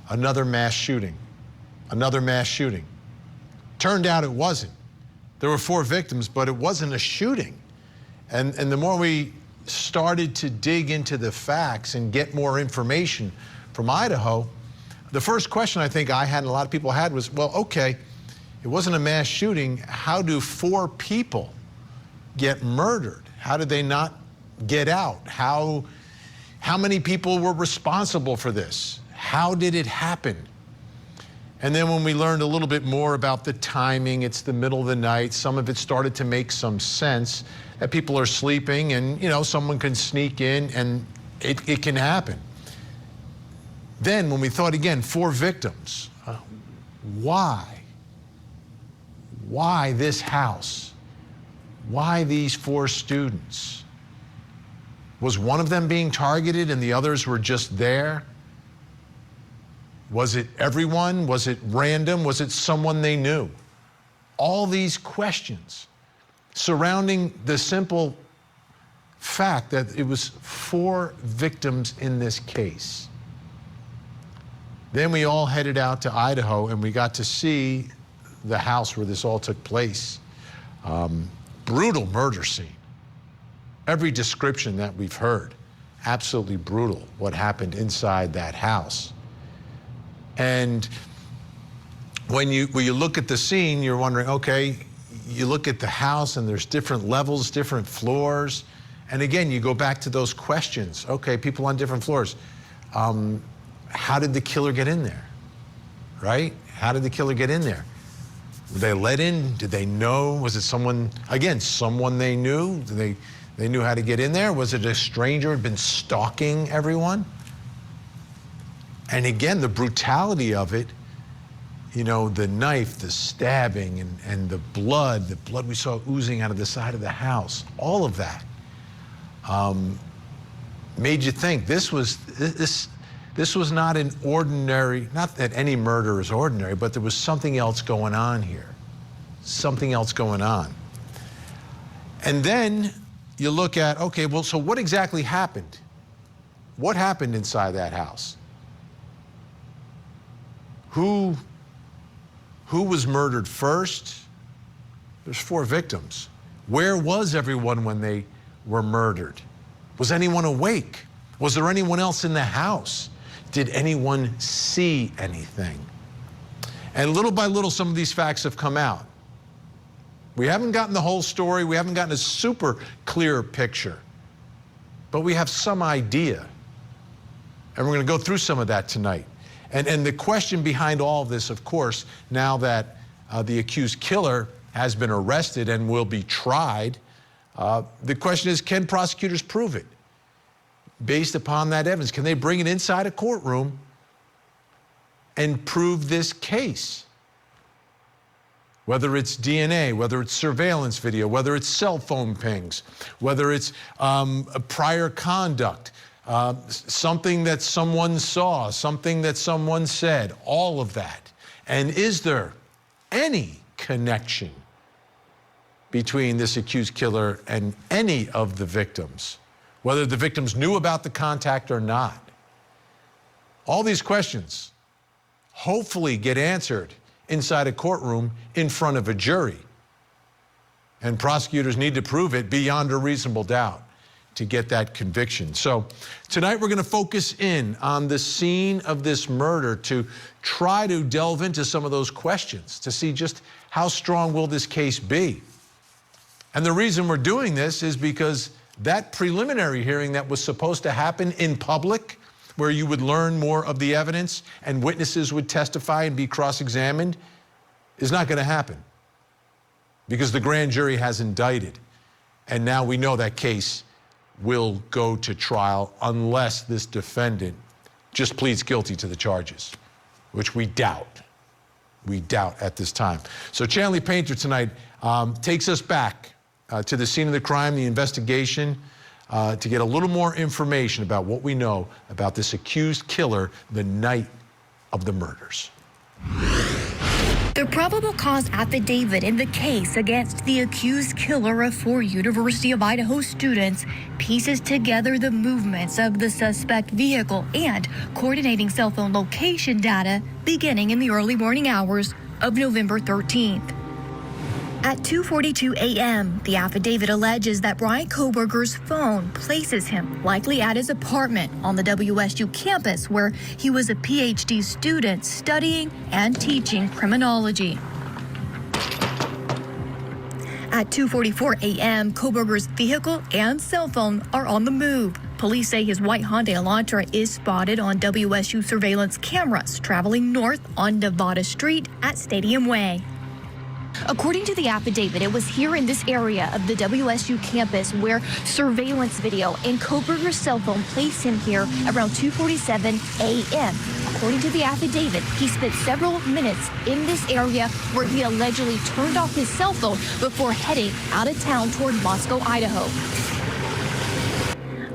Another mass shooting. Another mass shooting. Turned out it wasn't. There were 4 victims, but it wasn't a shooting. And the more we started to dig into the facts and get more information from Idaho, the first question I think I had and a lot of people had was, well, okay, it wasn't a mass shooting. How do 4 people get murdered? How did they not get out? How many people were responsible for this? How did it happen? And then when we learned a little bit more about the timing, it's the middle of the night, some of it started to make some sense, that people are sleeping and, someone can sneak in and it can happen. Then when we thought again, 4 victims, why? Why this house? Why these 4 students? Was one of them being targeted and the others were just there? Was it everyone? Was it random? Was it someone they knew? All these questions surrounding the simple fact that it was 4 victims in this case. Then we all headed out to Idaho and we got to see the house where this all took place. Brutal murder scene. Every description that we've heard, absolutely brutal what happened inside that house. And when you look at the scene, you're wondering, okay, you look at the house and there's different levels, different floors. And again, you go back to those questions. Okay, people on different floors. How did the killer get in there, right? How did the killer get in there? Were they let in? Did they know? Was it someone, again, someone they knew? They knew how to get in there? Was it a stranger who had been stalking everyone? And again, the brutality of it, the knife, the stabbing, and the blood we saw oozing out of the side of the house, all of that made you think this was not an ordinary, not that any murder is ordinary, but there was something else going on here. Something else going on. And then you look at, okay, well, so what exactly happened? What happened inside that house? Who was murdered first? There's 4 victims. Where was everyone when they were murdered? Was anyone awake? Was there anyone else in the house? Did anyone see anything? And little by little, some of these facts have come out. We haven't gotten the whole story. We haven't gotten a super clear picture, but we have some idea. And we're going to go through some of that tonight. And the question behind all of this, of course, now that the accused killer has been arrested and will be tried, the question is, can prosecutors prove it? Based upon that evidence, can they bring it inside a courtroom and prove this case? Whether it's DNA, whether it's surveillance video, whether it's cell phone pings, whether it's a prior conduct, something that someone saw, something that someone said, all of that. And is there any connection between this accused killer and any of the victims, whether the victims knew about the contact or not? All these questions hopefully get answered inside a courtroom in front of a jury. And prosecutors need to prove it beyond a reasonable doubt to get that conviction. So tonight we're going to focus in on the scene of this murder to try to delve into some of those questions to see just how strong will this case be. And the reason we're doing this is because that preliminary hearing that was supposed to happen in public, where you would learn more of the evidence and witnesses would testify and be cross-examined, is not going to happen because the grand jury has indicted. And now we know that case will go to trial unless this defendant just pleads guilty to the charges, which we doubt. We doubt at this time. So Chanley Painter tonight takes us back to the scene of the crime, the investigation, to get a little more information about what we know about this accused killer the night of the murders. The probable cause affidavit in the case against the accused killer of 4 University of Idaho students pieces together the movements of the suspect vehicle and coordinating cell phone location data beginning in the early morning hours of November 13th. At 2:42 a.m., the affidavit alleges that Bryan Kohberger's phone places him likely at his apartment on the WSU campus where he was a PhD student studying and teaching criminology. At 2:44 a.m., Kohberger's vehicle and cell phone are on the move. Police say his white Hyundai Elantra is spotted on WSU surveillance cameras traveling north on Nevada Street at Stadium Way. According to the affidavit, it was here in this area of the WSU campus where surveillance video and Kohberger's cell phone placed him here around 2:47 a.m. According to the affidavit, he spent several minutes in this area where he allegedly turned off his cell phone before heading out of town toward Moscow, Idaho.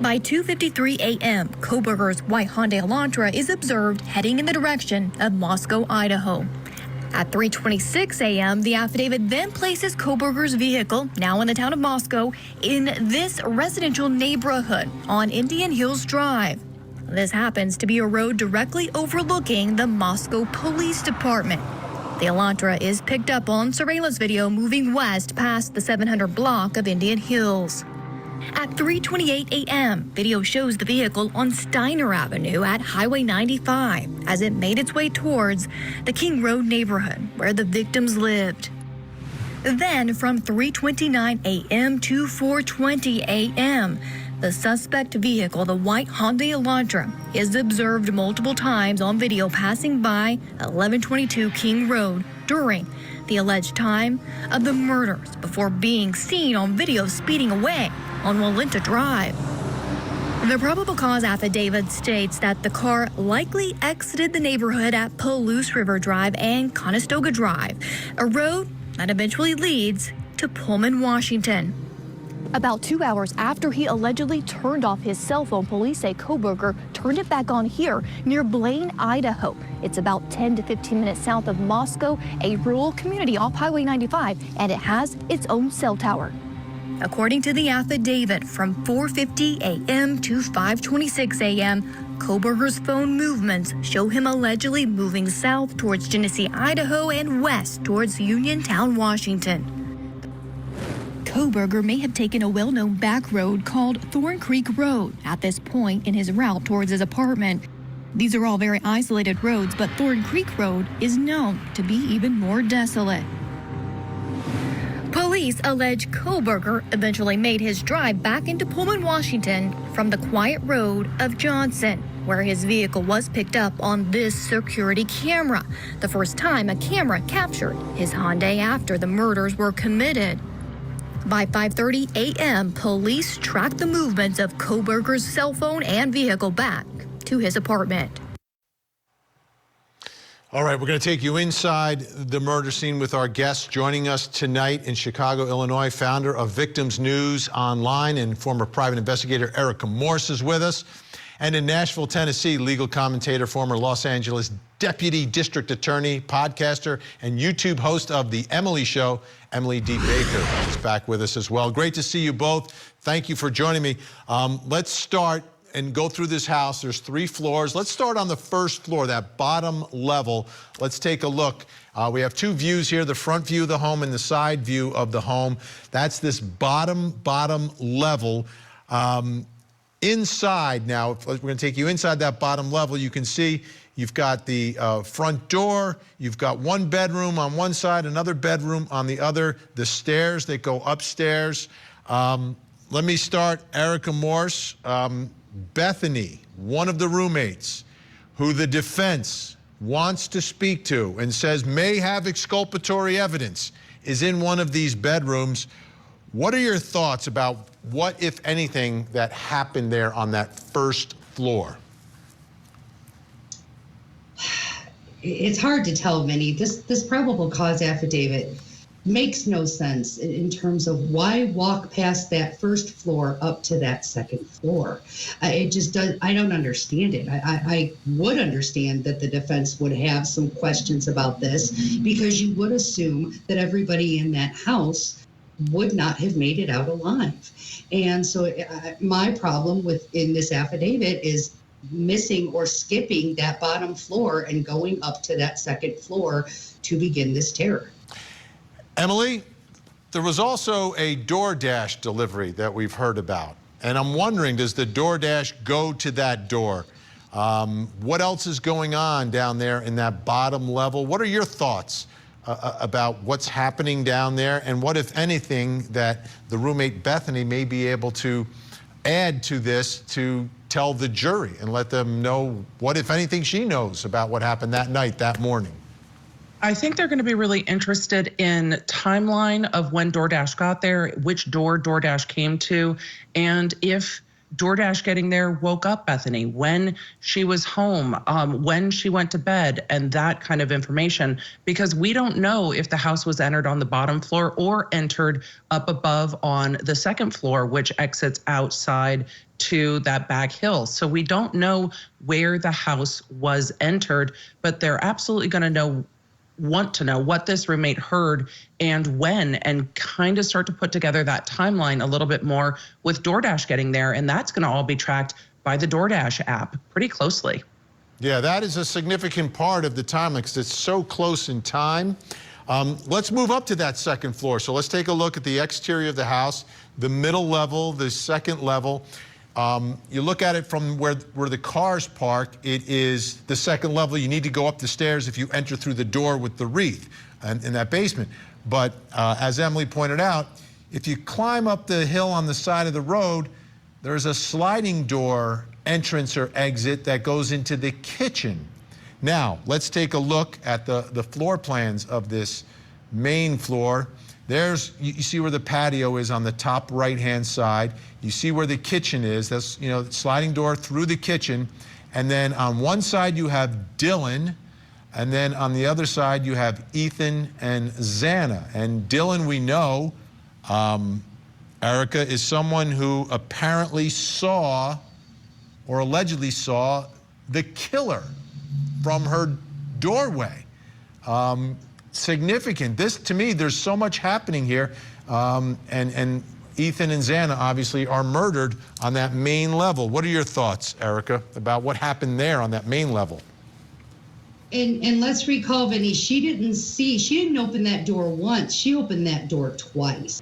By 2:53 a.m., Kohberger's white Hyundai Elantra is observed heading in the direction of Moscow, Idaho. At 3:26 a.m., the affidavit then places Kohberger's vehicle, now in the town of Moscow, in this residential neighborhood on Indian Hills Drive. This happens to be a road directly overlooking the Moscow Police Department. The Elantra is picked up on surveillance video moving west past the 700 block of Indian Hills. At 3:28 a.m., video shows the vehicle on Steiner Avenue at Highway 95 as it made its way towards the King Road neighborhood where the victims lived. Then from 3:29 a.m. to 4:20 a.m., the suspect vehicle, the white Hyundai Elantra, is observed multiple times on video passing by 1122 King Road during the alleged time of the murders before being seen on video speeding away on Walenta Drive. The probable cause affidavit states that the car likely exited the neighborhood at Palouse River Drive and Conestoga Drive, a road that eventually leads to Pullman, Washington. About 2 hours after he allegedly turned off his cell phone, police say Kohberger turned it back on here near Blaine, Idaho. It's about 10 to 15 minutes south of Moscow, a rural community off Highway 95, and it has its own cell tower. According to the affidavit, from 4:50 a.m. to 5:26 a.m., Kohberger's phone movements show him allegedly moving south towards Genesee, Idaho, and west towards Uniontown, Washington. Kohberger may have taken a well-known back road called Thorn Creek Road at this point in his route towards his apartment. These are all very isolated roads, but Thorn Creek Road is known to be even more desolate. Police allege Kohberger eventually made his drive back into Pullman, Washington from the quiet road of Johnson, where his vehicle was picked up on this security camera, the first time a camera captured his Hyundai after the murders were committed. By 5:30 a.m., police tracked the movements of Kohberger's cell phone and vehicle back to his apartment. All right, we're going to take you inside the murder scene with our guest. Joining us tonight in Chicago, Illinois, founder of Victims News Online and former private investigator Erica Morse is with us. And in Nashville, Tennessee, legal commentator, former Los Angeles deputy district attorney, podcaster, and YouTube host of The Emily Show, Emily D. Baker is back with us as well. Great to see you both. Thank you for joining me. Let's start and go through this house. There's 3 floors. Let's start on the first floor, that bottom level. Let's take a look. We have 2 views here, the front view of the home and the side view of the home. That's this bottom level. Inside now, we're going to take you inside that bottom level. You can see you've got the front door. You've got 1 bedroom on one side, another bedroom on the other. The stairs that go upstairs. Let me start, Erica Morse. Bethany, one of the roommates, who the defense wants to speak to and says may have exculpatory evidence, is in one of these bedrooms. What are your thoughts about what, if anything, that happened there on that first floor? It's hard to tell, Vinny. This probable cause affidavit makes no sense in terms of why walk past that first floor up to that second floor. It just does. I don't understand it. I would understand that the defense would have some questions about this, because you would assume that everybody in that house would not have made it out alive. And so my problem in this affidavit is missing or skipping that bottom floor and going up to that second floor to begin this terror. Emily, there was also a DoorDash delivery that we've heard about. And I'm wondering, does the DoorDash go to that door? What else is going on down there in that bottom level? What are your thoughts about what's happening down there? And what, if anything, that the roommate Bethany may be able to add to this to tell the jury and let them know what, if anything, she knows about what happened that night, that morning? I think they're going to be really interested in timeline of when DoorDash got there, which door DoorDash came to, and if DoorDash getting there woke up Bethany, when she was home, when she went to bed, and that kind of information, because we don't know if the house was entered on the bottom floor or entered up above on the second floor, which exits outside to that back hill. So we don't know where the house was entered, but they're absolutely going to want to know what this roommate heard and when, and kind of start to put together that timeline a little bit more with DoorDash getting there. And that's going to all be tracked by the DoorDash app pretty closely. Yeah, that is a significant part of the timeline because it's so close in time. Let's move up to that second floor. So let's take a look at the exterior of the house, the middle level, the second level. You look at it from where the cars park, it is the second level. You need to go up the stairs if you enter through the door with the wreath in that basement. But as Emily pointed out, if you climb up the hill on the side of the road, there's a sliding door entrance or exit that goes into the kitchen. Now, let's take a look at the floor plans of this main floor. You see where the patio is on the top right-hand side. You see where the kitchen is. That's, sliding door through the kitchen. And then on one side you have Dylan, and then on the other side you have Ethan and Xana. And Dylan, we know, Erica, is someone who apparently saw or allegedly saw the killer from her doorway. Significant. This, to me, there's so much happening here. And Ethan and Xana obviously are murdered on that main level. What are your thoughts, Erica, about what happened there on that main level? And let's recall, Vinny, she didn't open that door once. She opened that door twice.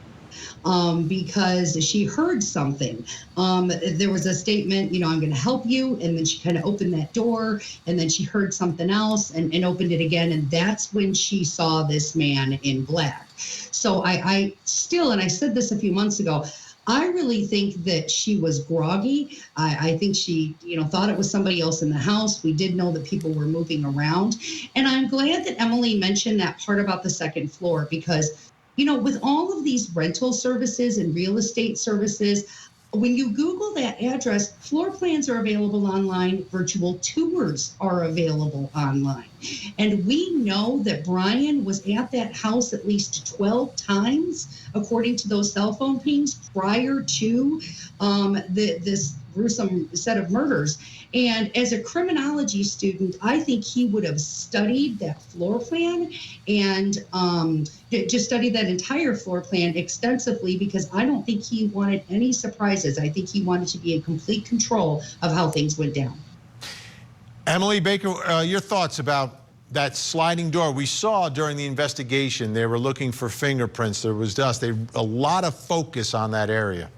Because she heard something. There was a statement, I'm going to help you. And then she kind of opened that door, and then she heard something else and opened it again. And that's when she saw this man in black. So I still, and I said this a few months ago, I really think that she was groggy. I think she, thought it was somebody else in the house. We did know that people were moving around. And I'm glad that Emily mentioned that part about the second floor, because with all of these rental services and real estate services, when you Google that address, floor plans are available online, virtual tours are available online. And we know that Bryan was at that house at least 12 times, according to those cell phone pings, prior to this gruesome set of murders. And as a criminology student, I think he would have studied that floor plan and just studied that entire floor plan extensively, because I don't think he wanted any surprises. I think he wanted to be in complete control of how things went down. Emily Baker, your thoughts about that sliding door? We saw during the investigation, they were looking for fingerprints. There was dust. A lot of focus on that area.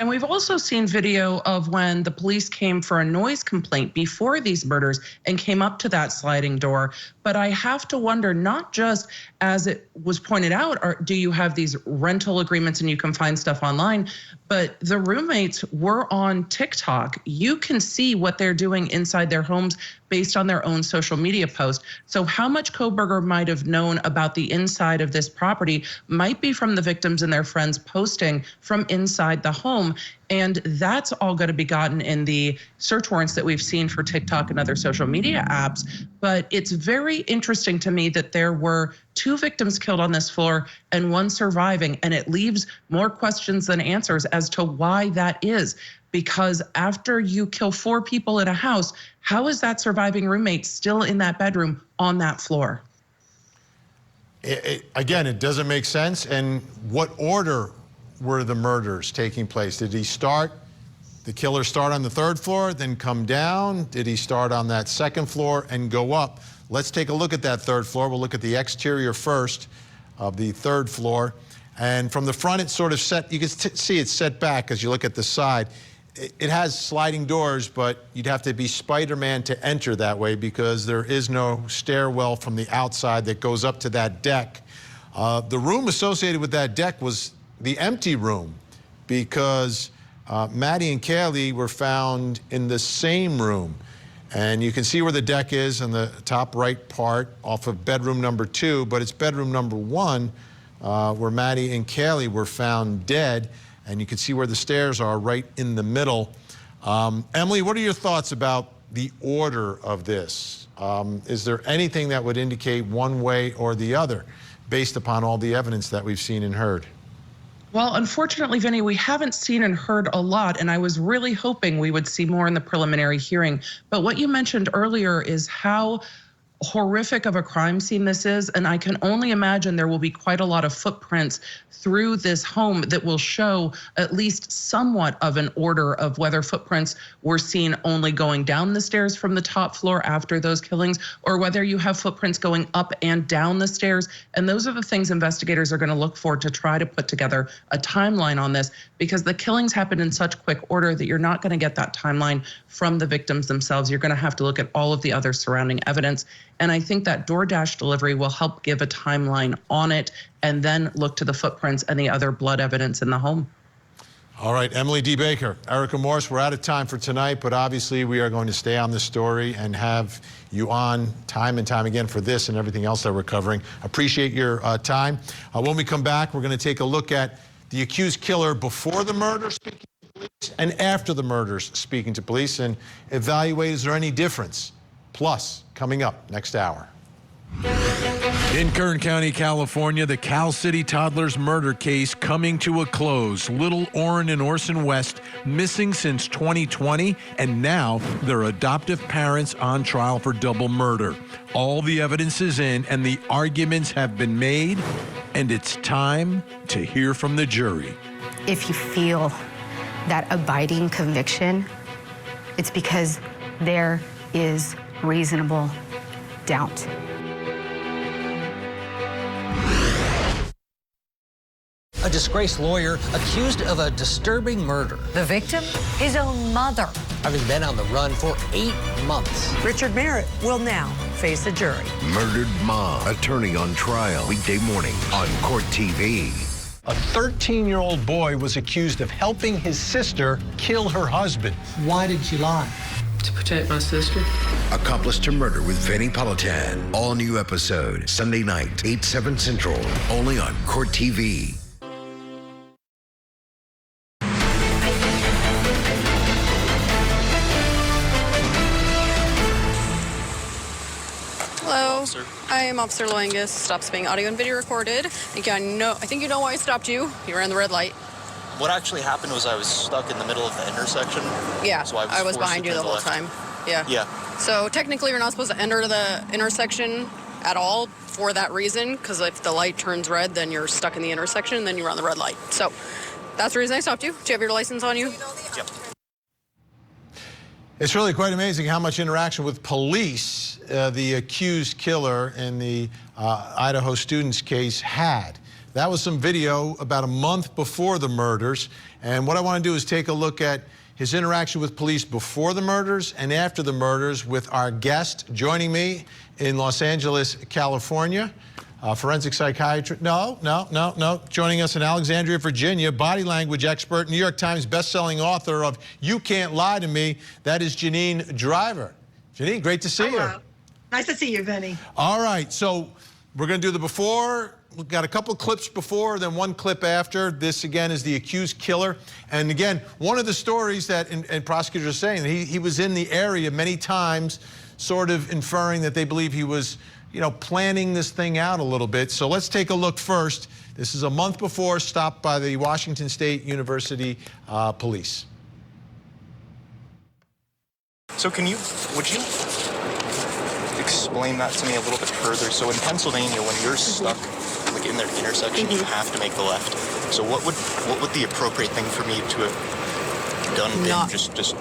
And we've also seen video of when the police came for a noise complaint before these murders and came up to that sliding door. But I have to wonder, not just as it was pointed out, do you have these rental agreements and you can find stuff online, but the roommates were on TikTok. You can see what they're doing inside their homes based on their own social media posts. So how much Kohberger might have known about the inside of this property might be from the victims and their friends posting from inside the home. home. And that's all going to be gotten in the search warrants that we've seen for TikTok and other social media apps. But it's very interesting to me that there were 2 victims killed on this floor and 1 surviving. And it leaves more questions than answers as to why that is. Because after you kill 4 people in a house, how is that surviving roommate still in that bedroom on that floor? Again, it doesn't make sense. And what order were the murders taking place? Did the killer start on the 3rd floor, then come down? Did he start on that 2nd floor and go up? Let's take a look at that 3rd floor. We'll look at the exterior first of the 3rd floor. And from the front, it's sort of set, you can see it's set back as you look at the side. It has sliding doors, but you'd have to be Spider-Man to enter that way because there is no stairwell from the outside that goes up to that deck. The room associated with that deck was the empty room because Maddie and Kaylee were found in the same room. And you can see where the deck is in the top right part off of bedroom number 2, but it's bedroom number 1 where Maddie and Kaylee were found dead. And you can see where the stairs are right in the middle. Emily, what are your thoughts about the order of this? Is there anything that would indicate one way or the other based upon all the evidence that we've seen and heard? Well, unfortunately, Vinny, we haven't seen and heard a lot, and I was really hoping we would see more in the preliminary hearing. But what you mentioned earlier is how horrific of a crime scene this is, and I can only imagine there will be quite a lot of footprints through this home that will show at least somewhat of an order of whether footprints were seen only going down the stairs from the top floor after those killings, or whether you have footprints going up and down the stairs. And those are the things investigators are going to look for to try to put together a timeline on this, because the killings happened in such quick order that you're not going to get that timeline from the victims themselves. You're going to have to look at all of the other surrounding evidence. And I think that DoorDash delivery will help give a timeline on it, and then look to the footprints and the other blood evidence in the home. All right, Emily D. Baker, Erica Morse, we're out of time for tonight, but obviously we are going to stay on this story and have you on time and time again for this and everything else that we're covering. Appreciate your time. When we come back, we're going to take a look at the accused killer before the murder speaking to police and after the murders speaking to police, and evaluate is there any difference. Plus, coming up next hour. In Kern County, California, the Cal City toddlers murder case coming to a close. Little Orrin and Orson West missing since 2020, and now their adoptive parents on trial for double murder. All the evidence is in, and the arguments have been made, and it's time to hear from the jury. If you feel that abiding conviction, it's because there is reasonable doubt. A disgraced lawyer accused of a disturbing murder. The victim? His own mother. Having been on the run for 8 months. Richard Merritt will now face a jury. Murdered mom, attorney on trial, weekday morning on Court TV. A 13-year-old boy was accused of helping his sister kill her husband. Why did she lie? To protect my sister. Accomplice to murder with Vinnie Politan. All new episode, Sunday night, 8/7 Central, only on Court TV. Hello, I am Officer Loangus. Stops being audio and video recorded. I think you know why I stopped you. You ran the red light. What actually happened was I was stuck in the middle of the intersection. Yeah, so I was behind you the whole time. Yeah. Yeah. So technically you're not supposed to enter the intersection at all for that reason, because if the light turns red, then you're stuck in the intersection, and then you run the red light. So that's the reason I stopped you. Do you have your license on you? Yep. It's really quite amazing how much interaction with police the accused killer in the Idaho students case had. That was some video about a month before the murders. And what I want to do is take a look at his interaction with police before the murders and after the murders with our guest joining me in Los Angeles, California, forensic psychiatrist. No. Joining us in Alexandria, Virginia, body language expert, New York Times bestselling author of You Can't Lie to Me. That is Janine Driver. Janine, great to see you. Nice to see you, Vinny. All right, so we're going to do the before. we've got a couple clips before, then one clip after. This, again, is the accused killer. And again, one of the stories that, and prosecutors are saying, that he was in the area many times, sort of inferring that they believe he was, you know, planning this thing out a little bit. So let's take a look first. This is a month before, stopped by the Washington State University police. So would you explain that to me a little bit further? So in Pennsylvania, when you're stuck like in their intersection, you have to make the left. So what would the appropriate thing for me to have done been? Just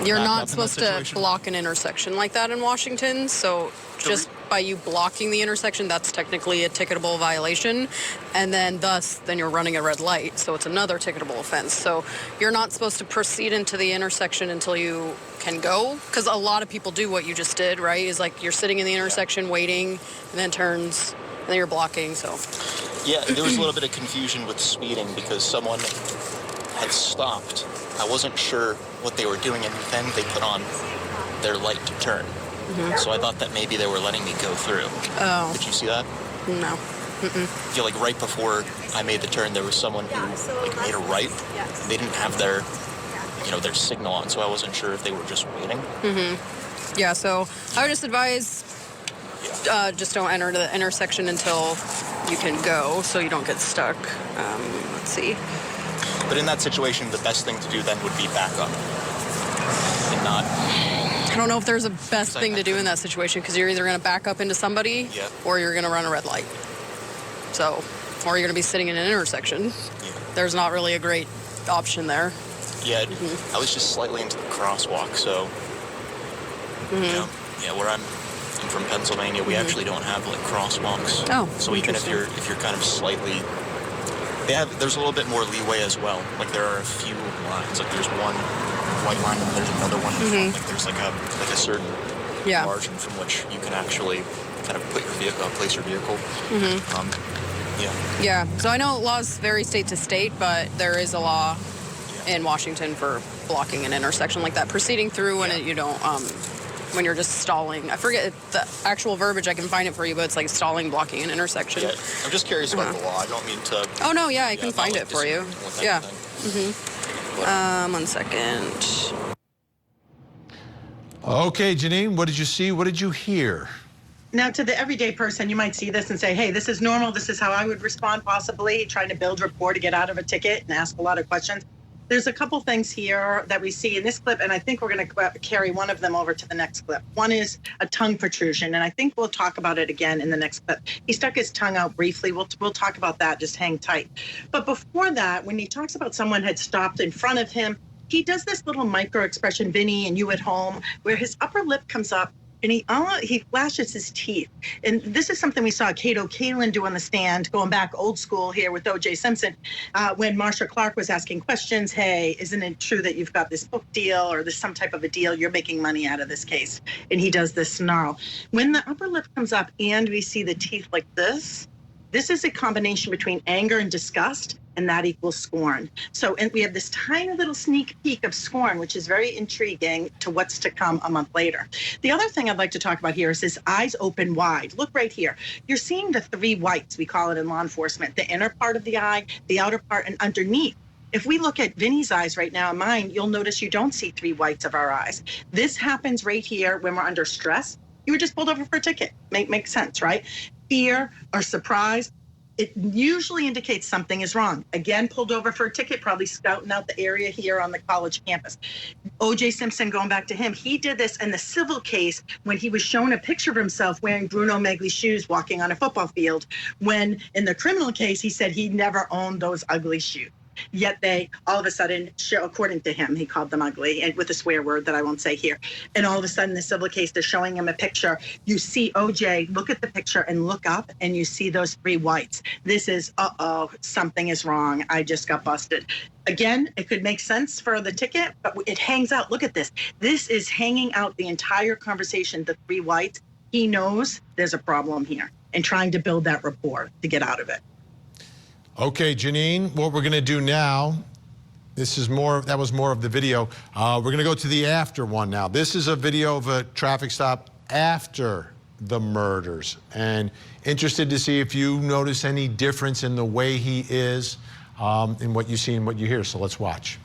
You're not supposed to block an intersection like that in Washington, so just by you blocking the intersection, that's technically a ticketable violation, and then then you're running a red light, so it's another ticketable offense. So you're not supposed to proceed into the intersection until you can go, because a lot of people do what you just did, right? Is like you're sitting in the intersection waiting, and then turns, and then you're blocking, so. Yeah, there was a little bit of confusion with speeding because someone had stopped. I wasn't sure what they were doing, and then they put on their light to turn. So I thought that maybe they were letting me go through. Oh. Did you see that? No. I feel like right before I made the turn, there was someone who like made a right. They didn't have their, their signal on, so I wasn't sure if they were just waiting. Yeah, so I would just advise just don't enter the intersection until you can go, so you don't get stuck. Let's see. But in that situation, the best thing to do then would be back up and not. I don't know if there's a best thing to do in that situation, because you're either going to back up into somebody or you're going to run a red light. So, or you're going to be sitting in an intersection. There's not really a great option there. Yeah, I was just slightly into the crosswalk, so where I'm from Pennsylvania, we actually don't have like crosswalks. Oh, so even if you're kind of slightly, there's a little bit more leeway as well. Like there are a few lines. Like there's one white line and there's another one. Like there's like a certain margin from which you can actually kind of put your vehicle, place your vehicle. Yeah. So I know laws vary state to state, but there is a law in Washington for blocking an intersection like that, proceeding through when you don't. When you're just stalling. I forget the actual verbiage. I can find it for you, but it's like stalling, blocking an intersection. Yeah, I'm just curious about the law. I don't mean to. Oh no, yeah, I can find it for you. Yeah. One second. Okay, Janine, what did you see? What did you hear? Now, to the everyday person, you might see this and say, hey, this is normal. This is how I would respond, possibly trying to build rapport to get out of a ticket and ask a lot of questions. There's a couple things here that we see in this clip, and I think we're going to carry one of them over to the next clip. One is a tongue protrusion, and I think we'll talk about it again in the next clip. He stuck his tongue out briefly. We'll talk about that. Just hang tight. But before that, when he talks about someone had stopped in front of him, he does this little micro expression, Vinny, and you at home, where his upper lip comes up, and he flashes his teeth. And this is something we saw Kato Kalin do on the stand, going back old school here with O.J. Simpson, when Marsha Clark was asking questions, hey, isn't it true that you've got this book deal or this some type of a deal? You're making money out of this case. And he does this snarl. When the upper lip comes up and we see the teeth like this is a combination between anger and disgust, and that equals scorn. So, and we have this tiny little sneak peek of scorn, which is very intriguing to what's to come a month later. The other thing I'd like to talk about here is his eyes open wide. Look right here. You're seeing the three whites, we call it in law enforcement, the inner part of the eye, the outer part, and underneath. If we look at Vinny's eyes right now and mine, you'll notice you don't see three whites of our eyes. This happens right here when we're under stress. You were just pulled over for a ticket. Makes sense, right? Fear or surprise. It usually indicates something is wrong. Again, pulled over for a ticket, probably scouting out the area here on the college campus. O.J. Simpson, going back to him, he did this in the civil case when he was shown a picture of himself wearing Bruno Megli shoes walking on a football field, when in the criminal case, he said he never owned those ugly shoes. Yet they, all of a sudden, according to him, he called them ugly, and with a swear word that I won't say here. And all of a sudden, the civil case, they're showing him a picture. You see OJ, look at the picture and look up, and you see those three whites. This is, something is wrong. I just got busted. Again, it could make sense for the ticket, but it hangs out. Look at this. This is hanging out the entire conversation, the three whites. He knows there's a problem here and trying to build that rapport to get out of it. Okay, Janine, what we're going to do now, that was more of the video. We're going to go to the after one now. This is a video of a traffic stop after the murders. And interested to see if you notice any difference in the way he is, in what you see and what you hear. So let's watch.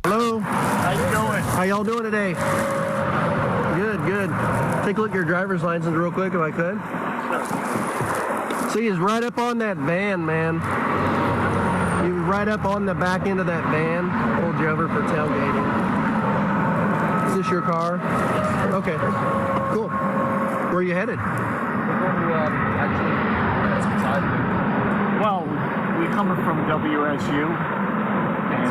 Hello. How you doing? How y'all doing today? Good, good. Take a look at your driver's license real quick if I could. See, he's right up on that van, man. He was right up on the back end of that van. Pulled you over for tailgating. Is this your car? Okay. Cool. Where are you headed? Well, we're coming from WSU, and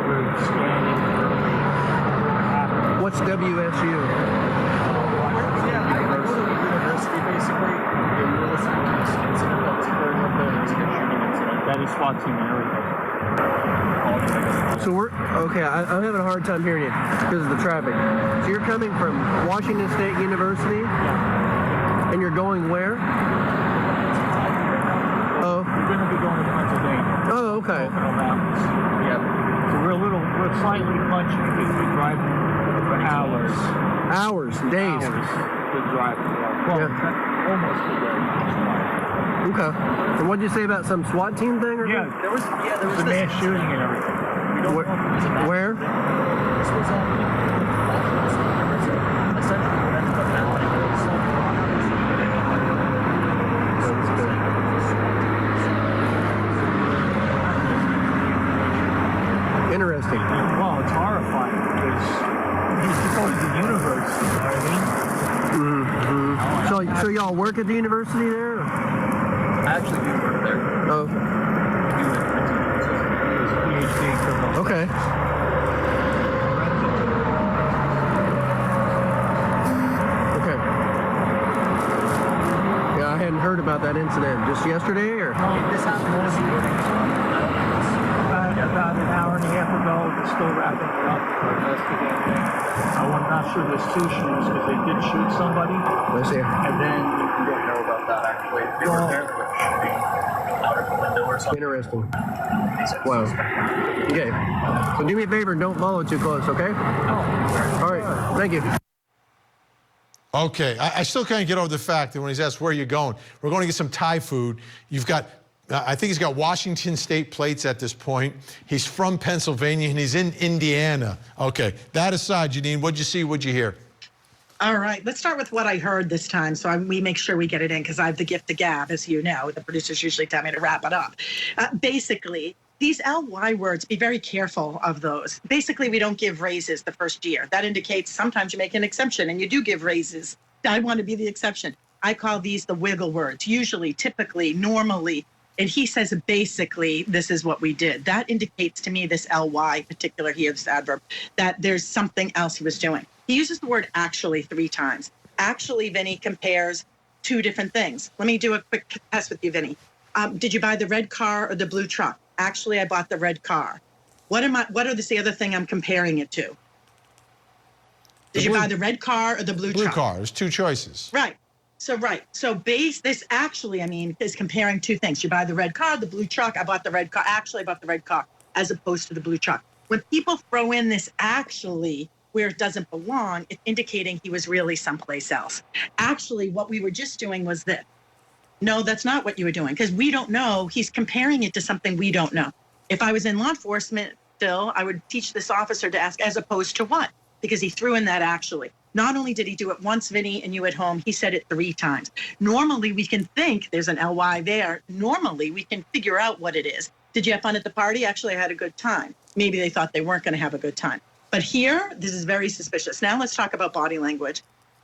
we're scanning early. What's WSU? University, basically. There was this incident that was occurring up there. It was a shooting incident. That is SWAT team and everything. So we're, okay, I'm having a hard time hearing you because of the traffic. So you're coming from Washington State University? Yeah. And you're going where? Oh. We're going to be going to Pennsylvania. Oh, okay. Yeah. So we're slightly punchy because we drive for hours. Hours, days. Hours to drive. Well, almost a day. Okay. And what did you say about some SWAT team thing? Or there was a mass shooting and everything. Where? This was essentially what ended up happening was interesting. Well, it's horrifying because he's supposed to be university, you know what I mean? So y'all work at the university there? Or? I actually do work there. Oh. Okay. Okay. Yeah, I hadn't heard about that incident. Just yesterday, or? This happened this morning. About an hour and a half ago. We're still wrapping it up for investigating. I'm not sure there's two shooters because they did shoot somebody. Let's see. And then we don't know about that actually. They were there with shooting out of the window or something. Interesting. Wow. Okay. So do me a favor, don't follow too close, okay? All right. Thank you. Okay, I still can't get over the fact that when he's asked where are you going, we're going to get some Thai food. You've got, I think he's got Washington State plates at this point. He's from Pennsylvania and he's in Indiana. Okay, that aside, Janine, what'd you see, what'd you hear? All right, let's start with what I heard this time, so we make sure we get it in, because I have the gift of gab, as you know. The producers usually tell me to wrap it up. Basically, these LY words, be very careful of those. Basically, we don't give raises the first year. That indicates sometimes you make an exception, and you do give raises. I want to be the exception. I call these the wiggle words, usually, typically, normally. And he says, basically, this is what we did. That indicates to me, this LY particular here, this adverb, that there's something else he was doing. He uses the word actually 3 times. Actually, Vinny compares 2 different things. Let me do a quick test with you, Vinny. Did you buy the red car or the blue truck? Actually, I bought the red car. What are the other thing I'm comparing it to? Did you buy the red car or the blue truck? Blue car, there's 2 choices. Right. So this actually, is comparing 2 things. You buy the red car, the blue truck. I bought the red car. Actually, I bought the red car as opposed to the blue truck. When people throw in this actually where it doesn't belong, it's indicating he was really someplace else. Actually, what we were just doing was this. No, that's not what you were doing, because we don't know. He's comparing it to something we don't know. If I was in law enforcement still, I would teach this officer to ask as opposed to what, because he threw in that actually. Not only did he do it once, Vinny, and you at home, he said it 3 times. Normally, we can think there's an LY there. Normally, we can figure out what it is. Did you have fun at the party? Actually, I had a good time. Maybe they thought they weren't going to have a good time. But here, this is very suspicious. Now let's talk about body language.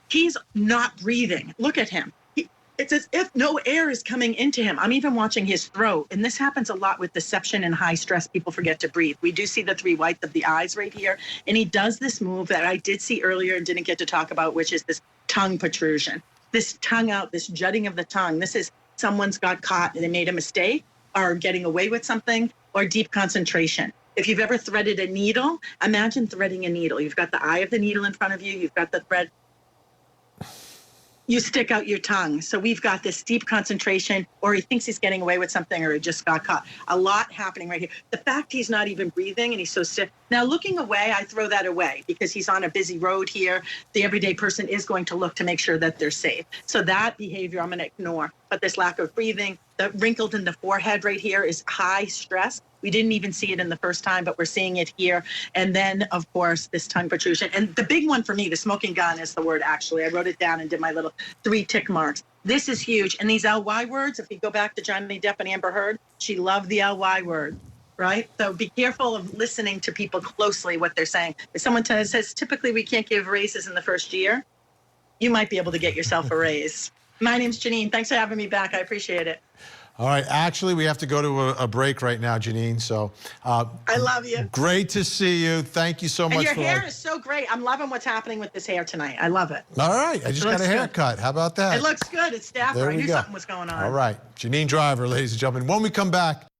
He's not breathing. Look at him. It's as if no air is coming into him. I'm even watching his throat. And this happens a lot with deception and high stress. People forget to breathe. We do see the 3 whites of the eyes right here. And he does this move that I did see earlier and didn't get to talk about, which is this tongue protrusion. This tongue out, this jutting of the tongue. This is someone's got caught and they made a mistake or getting away with something or deep concentration. If you've ever threaded a needle, imagine threading a needle. You've got the eye of the needle in front of you. You've got the thread. you stick out your tongue. So we've got this deep concentration, or he thinks he's getting away with something, or he just got caught. A lot happening right here. The fact he's not even breathing and he's so stiff. Now, looking away, I throw that away because he's on a busy road here. The everyday person is going to look to make sure that they're safe. So that behavior I'm going to ignore. But this lack of breathing, the wrinkled in the forehead right here is high stress. We didn't even see it in the first time, but we're seeing it here. And then, of course, this tongue protrusion. And the big one for me, the smoking gun is the word, actually. I wrote it down and did my little 3 tick marks. This is huge. And these LY words, if you go back to Johnny Depp and Amber Heard, she loved the LY word, right? So be careful of listening to people closely, what they're saying. If someone says, typically we can't give raises in the first year, you might be able to get yourself a raise. My name's Janine. Thanks for having me back. I appreciate it. All right. Actually, we have to go to a break right now, Janine. So I love you. Great to see you. Thank you so much. And your hair is so great. I'm loving what's happening with this hair tonight. I love it. All right. I just got a haircut. How about that? It looks good. It's dapper. I knew something was going on. All right. Janine Driver, ladies and gentlemen. When we come back.